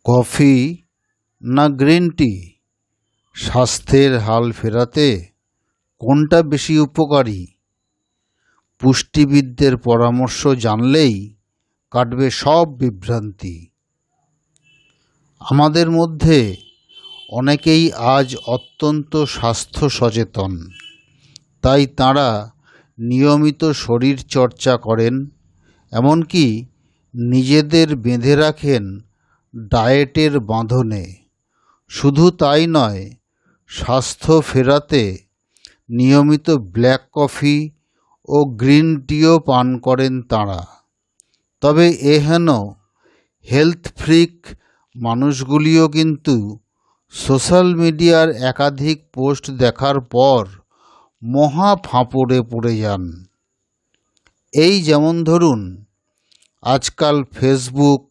Coffee না green tea, স্বাস্থ্যের হাল ফেরাতে কোনটা বেশি উপকারী? পুষ্টিবিদদের পরামর্শ জানলেই কাটবে সব বিভ্রান্তি। আমাদের মধ্যে অনেকেই আজ অত্যন্ত স্বাস্থ্য সচেতন, তাই তাঁরা নিয়মিত শরীর চর্চা করেন, এমনকি নিজেদের বেঁধে রাখেন ডায়েটের বাঁধনে। শুধু তাই নয়, স্বাস্থ্য ফেরাতে নিয়মিত ব্ল্যাক কফি ও গ্রিন টিও পান করেন তাঁরা। তবে হেন হেলথ ফ্রিক মানুষগুলিও কিন্তু সোশ্যাল মিডিয়ার একাধিক পোস্ট দেখার পর মহা ফাঁপড়ে পড়ে যান। এই যেমন ধরুন, আজকাল ফেসবুক,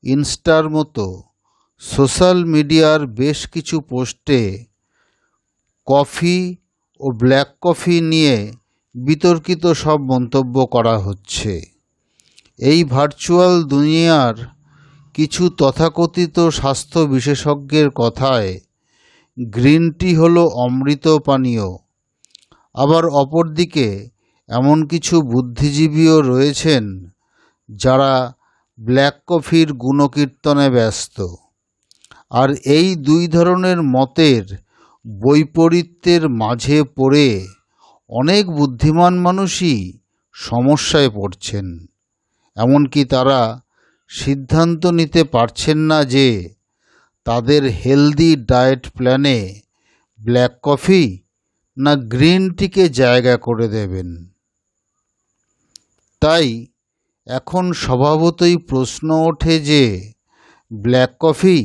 ইনস্টার মতো সোশ্যাল মিডিয়ার বেশ কিছু পোস্টে কফি ও ব্ল্যাক কফি নিয়ে বিতর্কিত সব মন্তব্য করা হচ্ছে। এই ভার্চুয়াল দুনিয়ার কিছু তথাকথিত স্বাস্থ্য বিশেষজ্ঞের কথায় গ্রিন টি হলো অমৃত পানীয়। আবার অপরদিকে এমন কিছু বুদ্ধিজীবীও রয়েছেন যারা ব্ল্যাক কফির গুণকীর্তনে ব্যস্ত। আর এই দুই ধরনের মতের বৈপরীত্যের মাঝে পড়ে অনেক বুদ্ধিমান মানুষই সমস্যায় পড়ছেন। এমনকি তারা সিদ্ধান্ত নিতে পারছেন না যে তাদের হেলদি ডায়েট প্ল্যানে ব্ল্যাক কফি না গ্রিন টিকে জায়গা করে দেবেন। তাই এখন স্বভাবতই প্রশ্ন ওঠে যে ব্ল্যাক কফি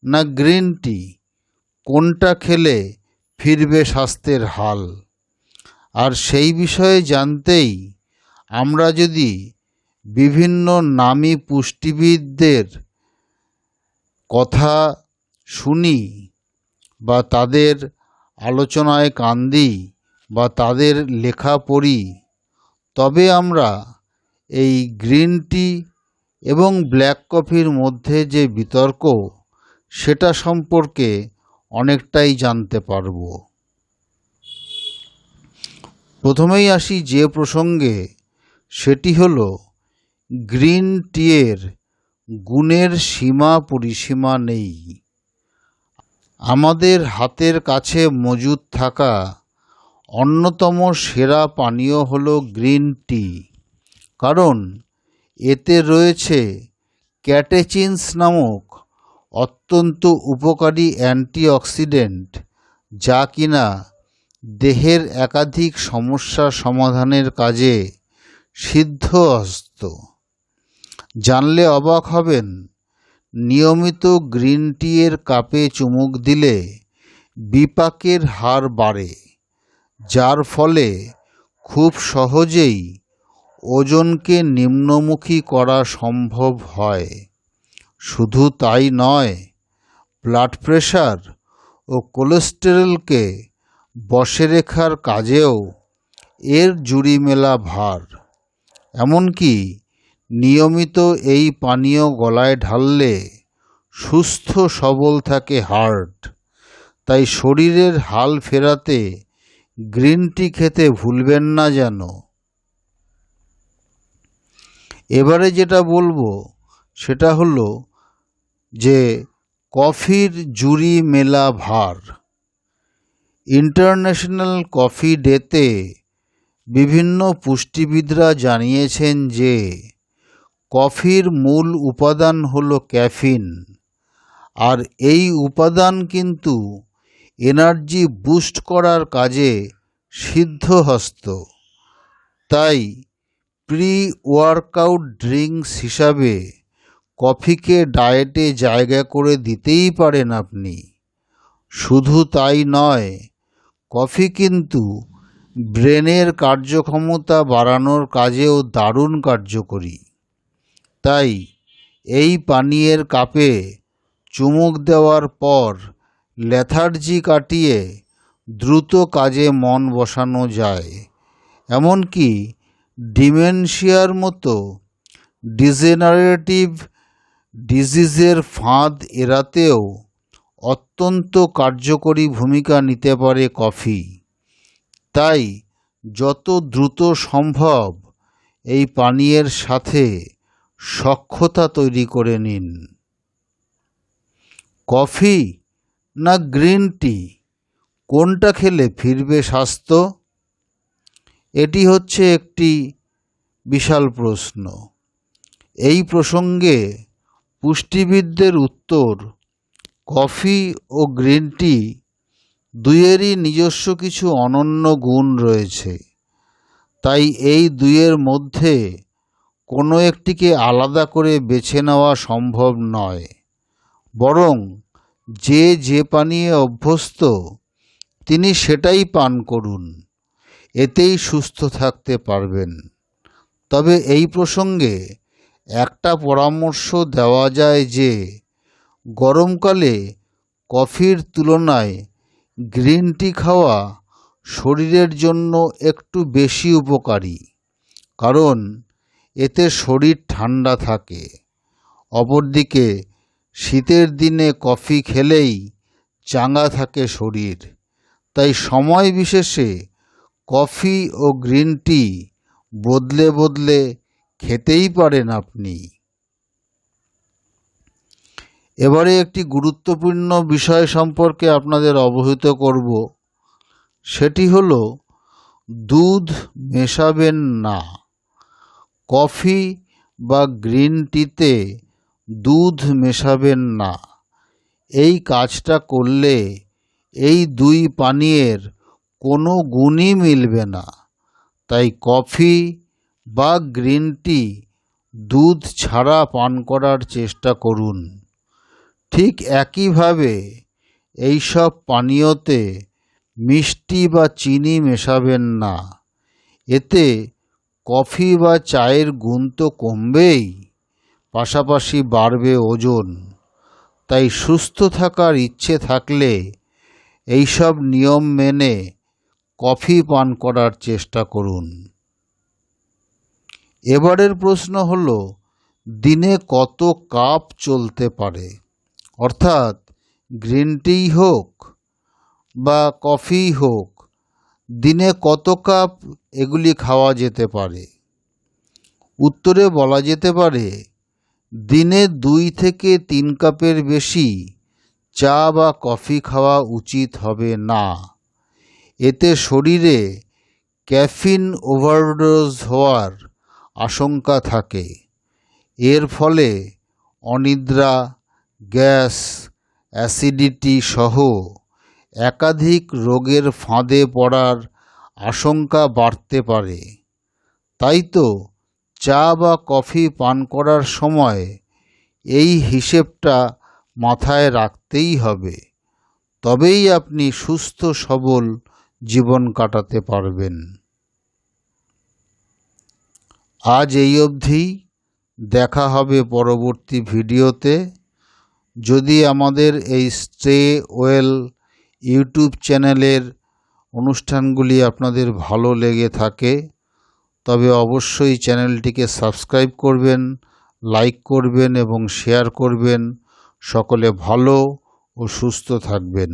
না গ্রিন টি, কোনটা খেলে ফিরবে স্বাস্থ্যের হাল? আর সেই বিষয়ে জানতেই আমরা যদি বিভিন্ন নামী পুষ্টিবিদদের কথা শুনি বা তাদের আলোচনায় কান দিই বা তাদের লেখা পড়ি, তবে আমরা এই গ্রিন টি এবং ব্ল্যাক কফির মধ্যে যে বিতর্ক, সেটা সম্পর্কে অনেকটাই জানতে পারব। প্রথমেই আসি যে প্রসঙ্গে, সেটি হলো গ্রিন টিয়ের গুণের সীমা পরিসীমা নেই। আমাদের হাতের কাছে মজুদ থাকা অন্যতম সেরা পানীয় হলো গ্রিন টি, কারণ এতে রয়েছে ক্যাটেচিনস নামক অত্যন্ত উপকারী অ্যান্টিঅক্সিডেন্ট, যা কিনা দেহের একাধিক সমস্যা সমাধানের কাজে সিদ্ধহস্ত। জানলে অবাক হবেন, নিয়মিত গ্রিন টি এর কাপে চুমুক দিলে বিপাকের হার বাড়ে, যার ফলে খুব সহজেই ওজনকে নিম্নমুখী করা সম্ভব হয়। শুধু তাই নয়, ব্লাড প্রেশার ও কোলেস্টেরলকে বশে রাখার কাজেও এর জুড়ি মেলা ভার। এমনকি নিয়মিত এই পানীয় গলায় ঢাললে সুস্থ সবল থাকে হার্ট। তাই শরীরের হাল ফেরাতে গ্রিন টি খেতে ভুলবেন না যেন। এবারে যেটা বলবো সেটা হলো যে কফির জুড়ি মেলা ভার। ইন্টারন্যাশনাল কফি ডেতে বিভিন্ন পুষ্টিবিদরা জানিয়েছেন যে কফির মূল উপাদান হলো ক্যাফিন, আর এই উপাদান কিন্তু এনার্জি বুস্ট করার কাজে সিদ্ধহস্ত। তাই প্রি ওয়ার্কআউট ড্রিঙ্কস হিসাবে কফিকে ডায়েটে জায়গা করে দিতেই পারেন আপনি। শুধু তাই নয়, কফি কিন্তু ব্রেনের কার্যক্ষমতা বাড়ানোর কাজেও দারুণ কার্যকরী। তাই এই পানীয়ের কাপে চুমুক দেওয়ার পর লেথার্জি কাটিয়ে দ্রুত কাজে মন বসানো যায়। এমনকি ডিমেনশিয়ার মতো ডিজেনারেটিভ ডিজিজের ফাঁদ এড়াতেও অত্যন্ত কার্যকরী ভূমিকা নিতে পারে কফি। তাই যত দ্রুত সম্ভব এই পানীয়ের সাথে সখ্যতা তৈরি করে নিন। কফি না গ্রিন টি, কোনটা খেলে ফিরবে স্বাস্থ্য? এটি হচ্ছে একটি বিশাল প্রশ্ন। এই প্রসঙ্গে পুষ্টিবিদদের উত্তর, কফি ও গ্রিন টি দুইয়েরই নিজস্ব কিছু অনন্য গুণ রয়েছে। তাই এই দুইয়ের মধ্যে কোনো একটিকে আলাদা করে বেছে নেওয়া সম্ভব নয়। বরং যে পানীয়ে অভ্যস্ত তিনি সেটাই পান করুন, এতেই সুস্থ থাকতে পারবেন। তবে এই প্রসঙ্গে একটা পরামর্শ দেওয়া যায় যে গরমকালে কফির তুলনায় গ্রিন টি খাওয়া শরীরের জন্য একটু বেশি উপকারী, কারণ এতে শরীর ঠান্ডা থাকে। অপরদিকে শীতের দিনে কফি খেলেই চাঙ্গা থাকে শরীর। তাই সময় বিশেষে কফি ও গ্রিন টি বদলে বদলে খেতেই পারেন আপনি। এবারে একটি গুরুত্বপূর্ণ বিষয় সম্পর্কে আপনাদের অবহিত করব। সেটি হলো দুধ মেশাবেন না। কফি বা গ্রিন টিতে দুধ মেশাবেন না। এই কাজটা করলে এই দুই পানীয়ের কোনো গুণই মিলবে না। তাই কফি বা গ্রিন টি দুধ ছাড়া পান করার চেষ্টা করুন। ঠিক একইভাবে এইসব পানীয়তে মিষ্টি বা চিনি মেশাবেন না। এতে কফি বা চায়ের গুণ তো কমবেই, পাশাপাশি বাড়বে ওজন। তাই সুস্থ থাকার ইচ্ছে থাকলে এইসব নিয়ম মেনে কফি পান করার চেষ্টা করুন। এবারের প্রশ্ন হলো, দিনে কত কাপ চলতে পারে? অর্থাৎ গ্রিন টি হোক বা কফি হোক, দিনে কত কাপ এগুলি খাওয়া যেতে পারে? উত্তরে বলা যেতে পারে, দিনে 2 থেকে 3 কাপের বেশি চা বা কফি খাওয়া উচিত হবে না। এতে শরীরে ক্যাফিন ওভারডোজ হওয়ার আশঙ্কা থাকে। এর ফলে অনিদ্রা, গ্যাস, অ্যাসিডিটি সহ একাধিক রোগের ফাঁদে পড়ার আশঙ্কা বাড়তে পারে। তাই তো চা বা কফি পান করার সময় এই হিসেবটা মাথায় রাখতেই হবে। তবেই আপনি সুস্থ সবল জীবন কাটাতে পারবেন। আজ এই অবধি, দেখা হবে পরবর্তী ভিডিওতে। যদি আমাদের এই স্টে ওয়েল ইউটিউব চ্যানেলের অনুষ্ঠানগুলি আপনাদের ভালো লেগে থাকে, তবে অবশ্যই চ্যানেলটিকে সাবস্ক্রাইব করবেন, লাইক করবেন এবং শেয়ার করবেন। সকলে ভালো ও সুস্থ থাকবেন।